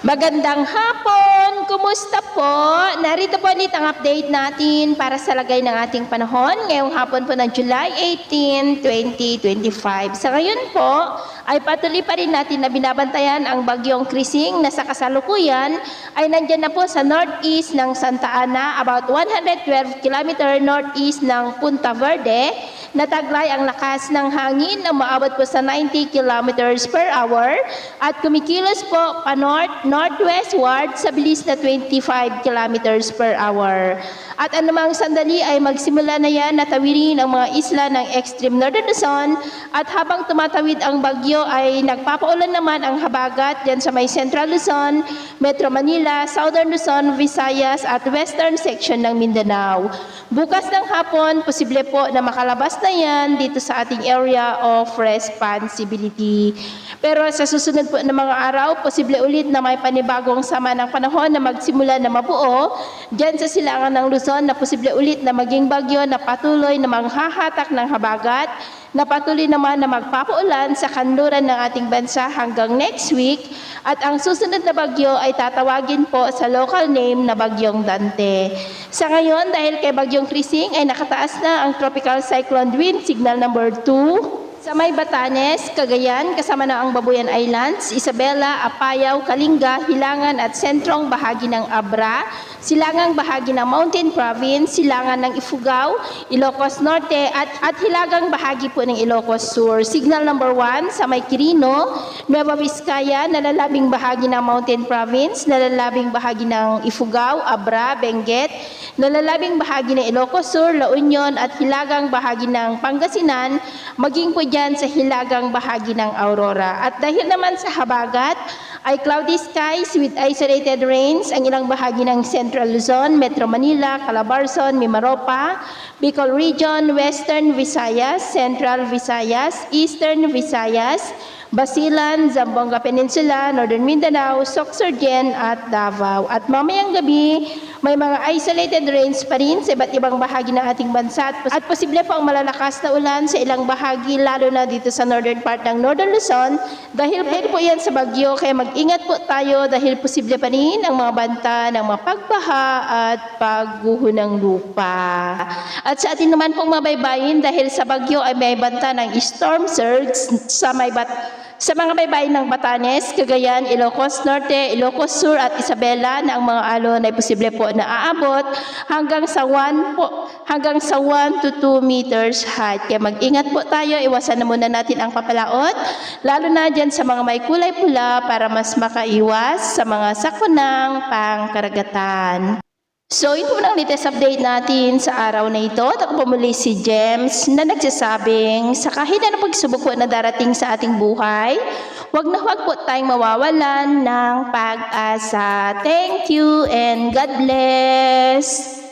Magandang hapon! Kumusta po? Narito po ulit ang update natin para sa lagay ng ating panahon ngayong hapon po ng July 18, 2025. Sa ngayon po ay patuloy pa rin natin na binabantayan ang bagyong Krising na sa kasalukuyan ay nandyan na po sa northeast ng Santa Ana, about 112 km northeast ng Punta Verde. Nataglay ang lakas ng hangin na maabot po sa 90 kilometers per hour at kumikilos po pa-northwestward sa bilis na 25 kilometers per hour. At anumang sandali ay magsimula na yan na tawirin ang mga isla ng extreme northern Luzon at habang tumatawid ang bagyo ay nagpapaulan naman ang habagat dyan sa may Central Luzon, Metro Manila, Southern Luzon, Visayas at Western section ng Mindanao. Bukas ng hapon, posible po na makalabas na yan dito sa ating area of responsibility. Pero sa susunod po na mga araw, posible ulit na may panibagong sama ng panahon na magsimula na mabuo dyan sa silangan ng Luzon na posible ulit na maging bagyo na patuloy na manghahatak ng habagat na patuloy naman na magpapaulan sa kanluran ng ating bansa hanggang next week at ang susunod na bagyo ay tatawagin po sa local name na Bagyong Dante. Sa ngayon, dahil kay Bagyong Krising ay nakataas na ang Tropical Cyclone Wind Signal number 2 sa may Batanes, Cagayan, kasama na ang Babuyan Islands, Isabela, Apayao, Kalinga, Hilangan at sentrong bahagi ng Abra, silangang bahagi ng Mountain Province, silangan ng Ifugao, Ilocos Norte at hilagang bahagi po ng Ilocos Sur. Signal number 1 sa may Quirino, Nueva Vizcaya, nalalabing bahagi ng Mountain Province, nalalabing bahagi ng Ifugao, Abra, Benguet, nalalabing bahagi ng Ilocos Sur, La Union at hilagang bahagi ng Pangasinan, maging po dyan sa hilagang bahagi ng Aurora. At dahil naman sa habagat, ay cloudy skies with isolated rains ang ilang bahagi ng Central Luzon, Metro Manila, Calabarzon, Mimaropa, Bicol Region, Western Visayas, Central Visayas, Eastern Visayas, Basilan, Zamboanga Peninsula, Northern Mindanao, Sorsogon at Davao. At mamayang gabi, may mga isolated rains pa rin sa iba't ibang bahagi ng ating bansa at posible po ang malalakas na ulan sa ilang bahagi lalo na dito sa northern part ng Northern Luzon dahil po yan sa bagyo kaya mag-ingat po tayo dahil posible pa rin ang mga banta ng mga pagbaha at pagguho ng lupa. At sa atin naman pong mabaybayin dahil sa bagyo ay may banta ng storm surge sa mga baybayin ng Batanes, Cagayan, Ilocos Norte, Ilocos Sur at Isabela na ang mga alon ay posible po na aabot hanggang sa 1 to 2 meters height. Kaya mag-ingat po tayo, iwasan na muna natin ang papalaot, lalo na dyan sa mga may kulay pula para mas makaiwas sa mga sakunang pangkaragatan. So, ito na ang latest update natin sa araw na ito. At ako po muli si James na nagsasabing sa kahit anong pagsubok po na darating sa ating buhay, huwag po tayong mawawalan ng pag-asa. Thank you and God bless!